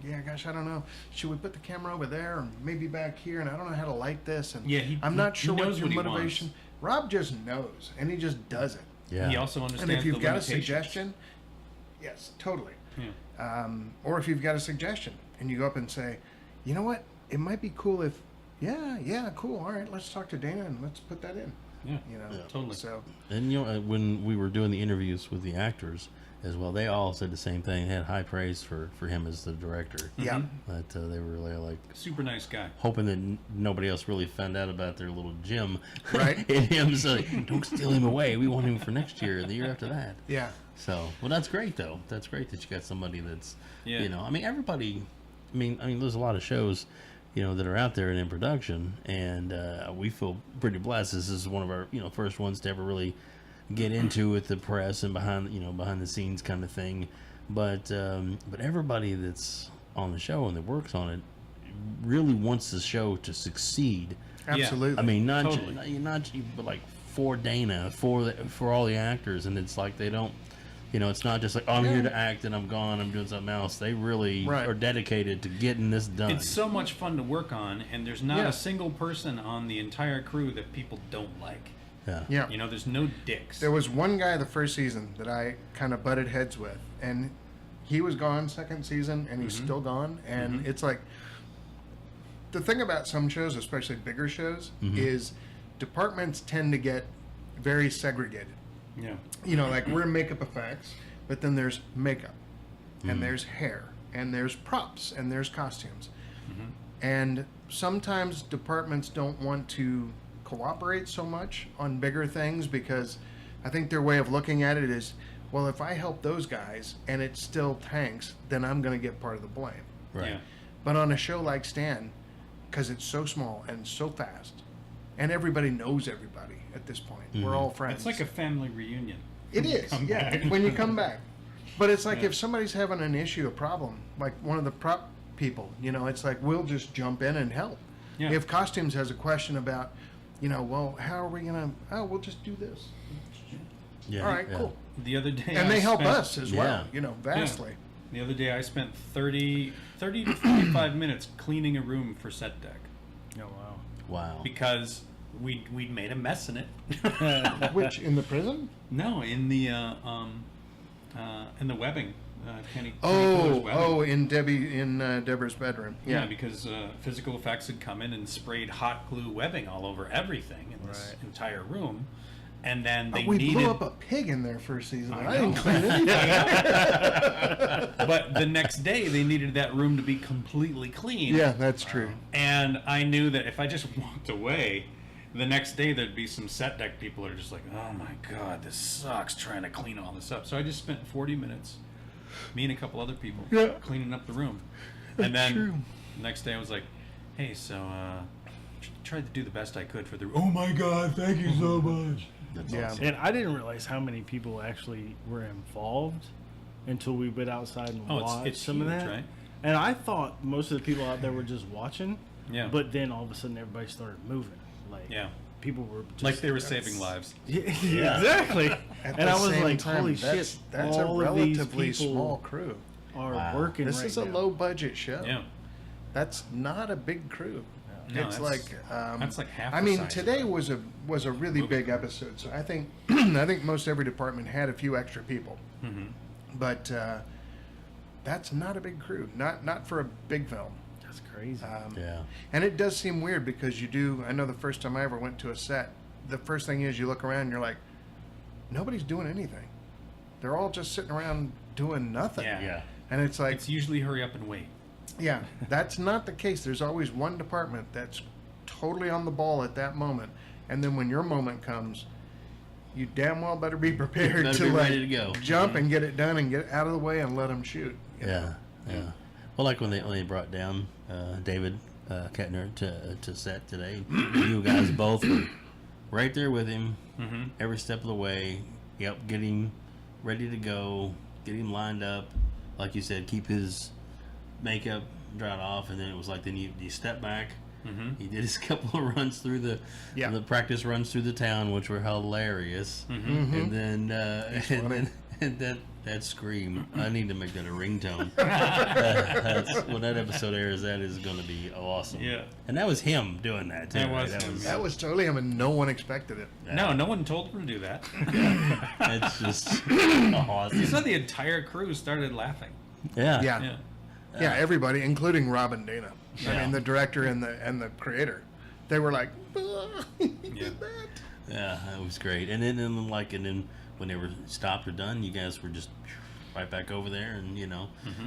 yeah, gosh, I don't know. Should we put the camera over there or maybe back here? And I don't know how to light this. And Yeah, I'm not sure he what knows your what he motivation. wants. Rob just knows, and he just does it. Yeah. He also understands And if you've the got a limitations. suggestion, yes, totally. Yeah. Or if you've got a suggestion and you go up and say, you know what, it might be cool if, yeah, cool. All right, let's talk to Dana and let's put that in. Yeah, You know, totally. So And when we were doing the interviews with the actors as well, they all said the same thing. They had high praise for him as the director. yeah, But they were really like Super nice guy. hoping that nobody else really found out about their little gem. Right. In him, so don't steal him away. We want him for next year, the year after that. yeah. So, well, that's great though. That's great that you got somebody that's, Yeah. you know, I mean, everybody. I mean, there's a lot of shows, you know, that are out there and in production, and we feel pretty blessed. This is one of our, you know, first ones to ever really get into with the press and behind the scenes kind of thing. But everybody that's on the show and that works on it really wants the show to succeed. Absolutely. I mean, not Totally. not but like for Dana, for all the actors, and it's like they don't. You know, it's not just like, oh, I'm here to act and I'm gone, I'm doing something else. They really Right. are dedicated to getting this done. It's so much fun to work on, and there's not Yeah. a single person on the entire crew that people don't like. Yeah. Yeah. You know, there's no dicks. There was one guy the first season that I kind of butted heads with, and he was gone second season, and he's still gone. And it's like, the thing about some shows, especially bigger shows, is departments tend to get very segregated. Yeah. You know, like we're in makeup effects, but then there's makeup, and there's hair, and there's props, and there's costumes. And sometimes departments don't want to cooperate so much on bigger things because I think their way of looking at it is, well, if I help those guys and it still tanks, then I'm going to get part of the blame. Right. Yeah. But on a show like Stan, because it's so small and so fast, and everybody knows everybody at this point, we're all friends. It's like a family reunion. It is, Come yeah, back. when you come back. But it's like if somebody's having an issue, a problem, like one of the prop people, you know, it's like we'll just jump in and help. Yeah. If costumes has a question about, you know, well, how are we going to, oh, we'll just do this. Yeah. All right, yeah. cool. The other day, And I they help spent- us as well, Yeah. you know, vastly. The other day, I spent 30 to 45 minutes cleaning a room for set deck Oh wow. Wow. because we'd made a mess in it. Which, in the prison? No, in the webbing. Kenny Fuller's webbing. In Deborah's bedroom. Yeah, because physical effects had come in and sprayed hot glue webbing all over everything in this entire room, and then they we needed. blew up a pig in there first season. I I didn't know. clean anything. But the next day, they needed that room to be completely clean. Yeah, that's true. And I knew that if I just walked away, the next day there'd be some set deck people that are just like, oh my god, this sucks trying to clean all this up. So I just spent 40 minutes, me and a couple other people, cleaning up the room. And then the next day I was like, hey, so tried to do the best I could for the room. Oh my god, thank you so much. That's Yeah. awesome. And I didn't realize how many people actually were involved until we went outside and Oh, watched it's some of huge, that. right? And I thought most of the people out there were just watching. Yeah. But then all of a sudden everybody started moving. Like Yeah. people were just, Like they were saving lives. Yeah, exactly. At And the I was same like, time, holy that's, shit! That's all a of these relatively people small crew. are Wow. working. This right is a now. low budget show. Yeah. That's not a big crew. No, it's that's- like that's like half I the mean, size of today it. was a really big episode. So I think I think most every department had a few extra people, but that's not a big crew. Not for a big film. That's crazy. Yeah. And it does seem weird because you do. I know the first time I ever went to a set, the first thing is you look around and you're like, nobody's doing anything. They're all just sitting around doing nothing. Yeah. Yeah. And it's like, It's usually hurry up and wait. yeah, that's not the case. There's always one department that's totally on the ball at that moment, and then when your moment comes, you damn well better be prepared Better to be like ready to go. jump and get it done and get out of the way and let them shoot. you know? Yeah. Well, like when they brought down David Kettner to set today, you guys both were right there with him every step of the way. Yep, get him ready to go, get him lined up. Like you said, keep his makeup dried off, and then it was like then you step back. He did his couple of runs through the practice runs through the town, which were hilarious. And then that scream. I need to make that a ringtone. That's, when that episode airs, that is going to be awesome. Yeah. And that was him doing that, too. That right? was him. That was totally him, and no one expected it. No, no one told him to do that. It's just awesome. You saw the entire crew started laughing. Yeah. Yeah. Yeah, everybody, including Rob and Dana. I Yeah. mean, the director and the creator. They were like, Yeah. Yeah, that was great. And then when they were stopped or done, you guys were just right back over there, and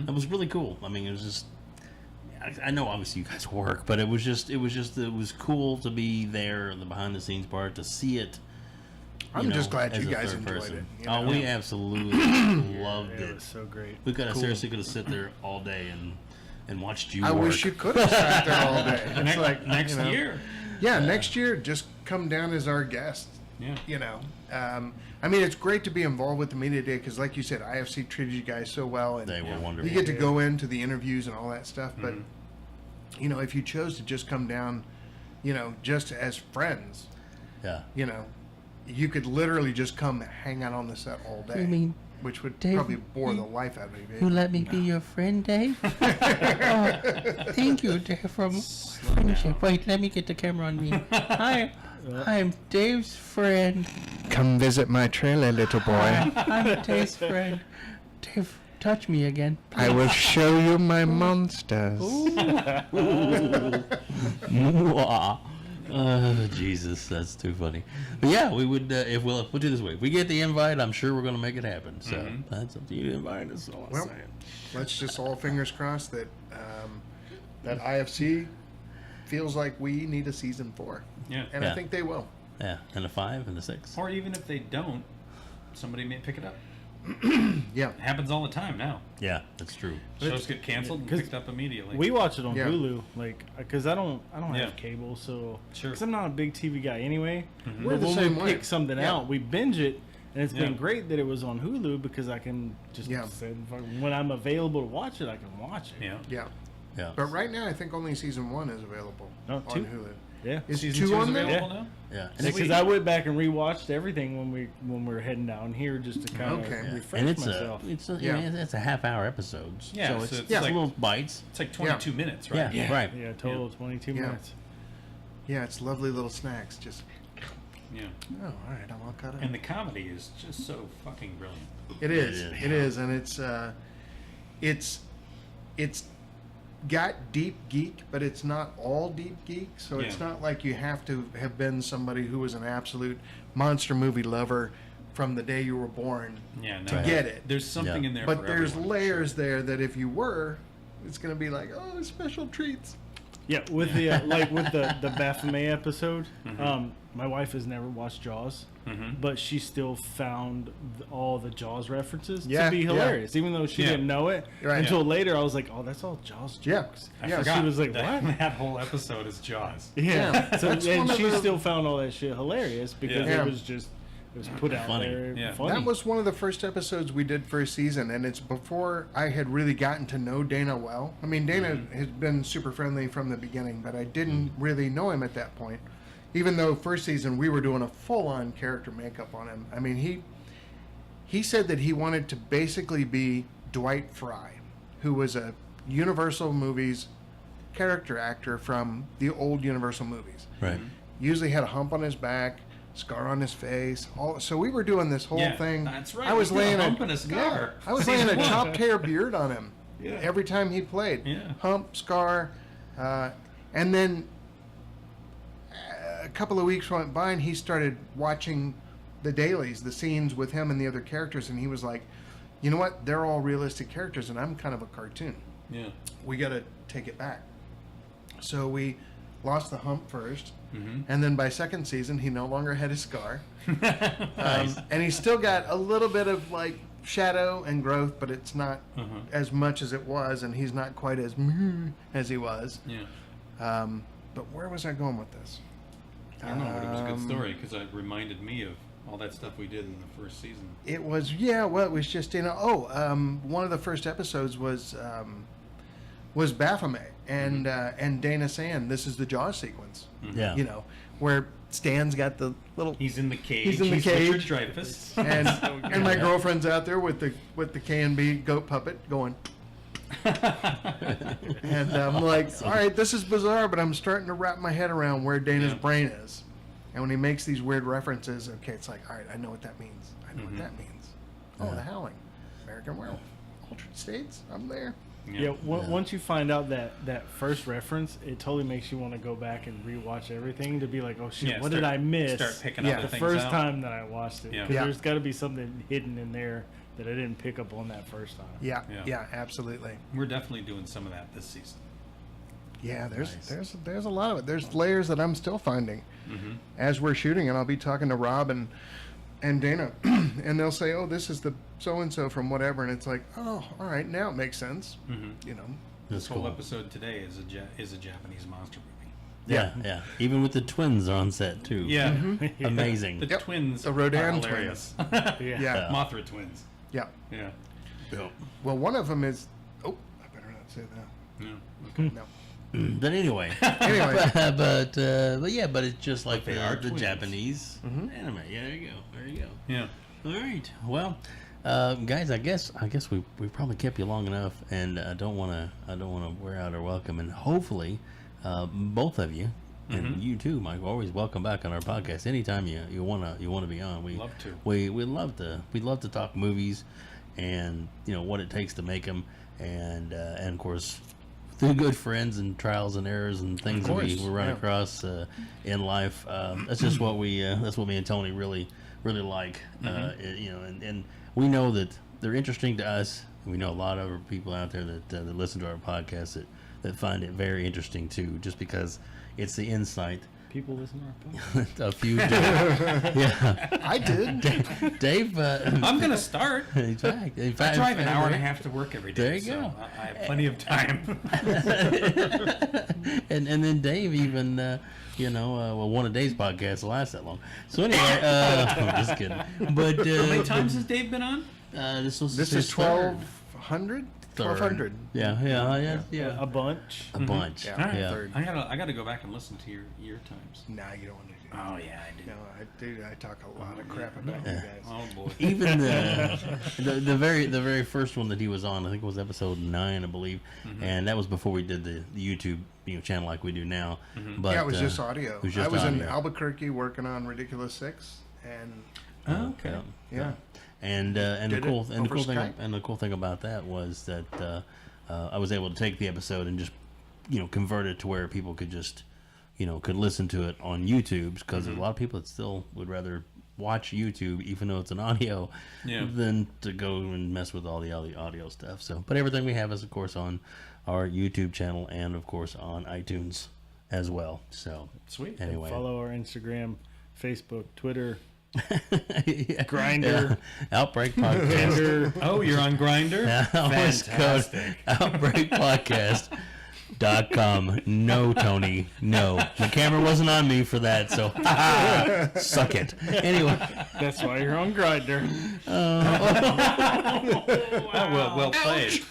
that was really cool. I mean, it was just. I know obviously you guys work, but it was cool to be there in the behind the scenes part, to see it. I'm just glad as you a guys third enjoyed person. it. you Oh, know? we absolutely loved It it. was so great. We could have seriously could have sit there all day and watched you I work. wish you could have sat there all day. It's like Next you know, year. Yeah, next year, just come down as our guest. Yeah. You know, I mean, it's great to be involved with the media day because, like you said, IFC treated you guys so well, and They were wonderful. you get to go into the interviews and all that stuff. But if you chose to just come down, just as friends, Yeah. you could literally just come hang out on the set all day. You mean which would Dave, probably bore the life out of me. you let me be your friend, Dave? Oh, thank you, Dave, from friendship. Wait, let me get the camera on me. I'm Dave's friend. Come visit my trailer, little boy. I'm Dave's friend. Dave, touch me again. I will show you my monsters. Mwah. Oh, Jesus, that's too funny. But yeah, we would, if we'll put it this way, if we get the invite, I'm sure we're going to make it happen. So that's up to you to invite us. All I'm Well, saying. let's just all fingers crossed that that IFC feels like we need a season 4. Yeah. And Yeah. I think they will. Yeah, and a 5 and a 6. Or even if they don't, somebody may pick it up. Yeah. It happens all the time now. Yeah, that's true. Shows get canceled and 'cause picked up immediately. We watch it on Yeah. Hulu, because I don't Yeah. have cable, so Sure. because I'm not a big TV guy anyway. We're But the when same we way. pick something Yeah. out, we binge it, and it's been Yeah. great that it was on Hulu because I can just Yeah. when I'm available to watch it, I can watch it. Yeah. Yeah. Yeah. But right now, I think only season 1 is available No, on 2. Hulu. Yeah. Is Season 2 2 is on there? available Yeah. now? Yeah. Because I went back and rewatched everything when we were heading down here just to kind of Okay. Yeah. refresh And it's myself. Yeah. it's a half-hour episodes. Yeah, so so it's, it's it's like- little bites. It's like 22 minutes, right? Yeah, right. Yeah, total 22 Yeah. minutes. Yeah, it's lovely little snacks. Just, Yeah. oh, all right, I'm all caught up. And the comedy is just so fucking brilliant. It is. is. It is, and it's got deep geek, but it's not all deep geek. So it's Yeah. not like you have to have been somebody who was an absolute monster movie lover from the day you were born Yeah, no, to get it. There's something Yeah. in there But for there's everyone, layers sure. there that if you were, it's going to be like, oh, special treats. Yeah, with the with the Baphomet episode, my wife has never watched Jaws, but she still found all the Jaws references Yeah, to be yeah. hilarious, even though she Yeah. didn't know it Right. until later. I was like, "Oh, that's all Jaws Yeah. jokes." I Yeah, forgot she was like, that, "What?" That whole episode is Jaws. Yeah, so, That's and one of she the- still found all that shit hilarious because Yeah. it was put out Funny. there. Yeah. Funny. That was one of the first episodes we did for a season, and it's before I had really gotten to know Dana well. I mean, Dana has been super friendly from the beginning, but I didn't really know him at that point. Even though first season we were doing a full-on character makeup on him. I mean, he said that he wanted to basically be Dwight Fry, who was a Universal Movies character actor from the old Universal movies. Right. Usually had a hump on his back, scar on his face. So we were doing this whole Yeah, thing. that's right. I was We did a laying hump and a scar. I was Season laying a 1. chopped hair beard on him Yeah. every time he played. Yeah. Hump, scar, and then a couple of weeks went by, and he started watching the dailies, the scenes with him and the other characters, and he was like, "You know what? They're all realistic characters, and I'm kind of a cartoon. Yeah. We got to take it back." So we lost the hump first, and then by second season, he no longer had his scar, and he's still got a little bit of like shadow and growth, but it's not as much as it was, and he's not quite as he was. Yeah. But where was I going with this? I don't know, but it was a good story because it reminded me of all that stuff we did in the first season. It was it was just one of the first episodes was Baphomet and Dana saying this is the Jaws sequence. Yeah. You know, where Stan's got the little. He's in the cage. He's in the cage. Richard Dreyfuss. And my girlfriend's out there with the K&B goat puppet going. And I'm like, all right, this is bizarre, but I'm starting to wrap my head around where Dana's brain is. And when he makes these weird references, okay, it's like, all right, I know what that means. I know what that means. Oh, The Howling, American Werewolf, Altered States, I'm there. Once you find out that first reference, it totally makes you want to go back and rewatch everything to be like, oh shit, what did I miss? Start picking other the things first out. time that I watched it. Yeah. 'Cause there's got to be something hidden in there that I didn't pick up on that first time. Yeah, absolutely. We're definitely doing some of that this season. Yeah, there's a lot of it. There's layers that I'm still finding as we're shooting, and I'll be talking to Rob and Dana, and they'll say, "Oh, this is the so and so from whatever," and it's like, "Oh, all right, now it makes sense." You know, This whole episode today is a Japanese monster movie. Yeah. Even with the twins on set too. Yeah, Amazing. The twins, the Rodan are hilarious. Yeah. Mothra twins. Yeah. Yeah. Well, one of them is. Oh, I better not say that. Yeah. No. But anyway, Anyway, but it's just like they are the twins. Japanese anime. Yeah, there you go. Yeah. All right. Well, guys, I guess we probably kept you long enough, and I don't want to wear out our welcome. And hopefully, both of you and you too, Mike, always welcome back on our podcast anytime you wanna be on. We love to. We love to talk movies, and what it takes to make them, and of course, through good friends and trials and errors and things that we run across in life. That's just what that's what me and Tony really like. And we know that they're interesting to us. We know a lot of other people out there that listen to our podcast that find it very interesting too, just because it's the insight. People listen to our podcast. A few do. Yeah. I did. Dave. I'm gonna start. In fact, I drive an hour and a half to work every day. There you so go. I have plenty of time. and then Dave even one of Dave's podcasts lasts that long. So anyway, I'm just kidding. But How many times has Dave been on? This is 1200. 1200. Yeah. A bunch. A bunch. Yeah. All right. Yeah. I gotta go back and listen to your times. Nah, you don't want to do that. Oh yeah, I do. No, I talk a lot of crap about you guys. Oh boy. Even the very first one that he was on, I think it was episode 9, I believe, and that was before we did the YouTube channel like we do now. But Yeah, it was just audio. It was just I was in audio. Albuquerque working on Ridiculous 6, and Oh, okay. yeah. And the Did cool it and the over cool thing Skype? and the cool thing about that was that I was able to take the episode and just convert it to where people could just could listen to it on YouTube, because there's a lot of people that still would rather watch YouTube even though it's an audio than to go and mess with all the audio stuff. So, but everything we have is of course on our YouTube channel and of course on iTunes as well. So Sweet. anyway, Follow our Instagram, Facebook, Twitter, yeah. Grindr, Outbreak Podcast. Tinder. Oh, you're on Grindr? Fantastic. Outbreakpodcast.com. No, Tony. No. The camera wasn't on me for that, so suck it. Anyway. That's why you're on Grindr. Well played.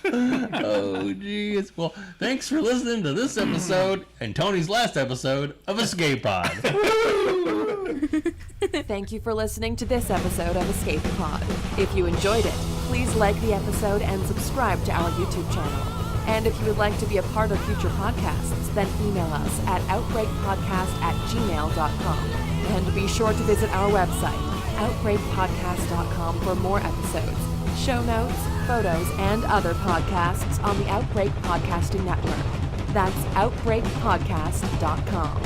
Oh, geez. Well, thanks for listening to this episode and Tony's last episode of Escape Pod. Thank you for listening to this episode of Escape Pod. If you enjoyed it, please like the episode and subscribe to our YouTube channel. And if you would like to be a part of future podcasts, then email us at outbreakpodcast@gmail.com. And be sure to visit our website, outbreakpodcast.com, for more episodes, show notes, photos, and other podcasts on the Outbreak Podcasting Network. That's outbreakpodcast.com.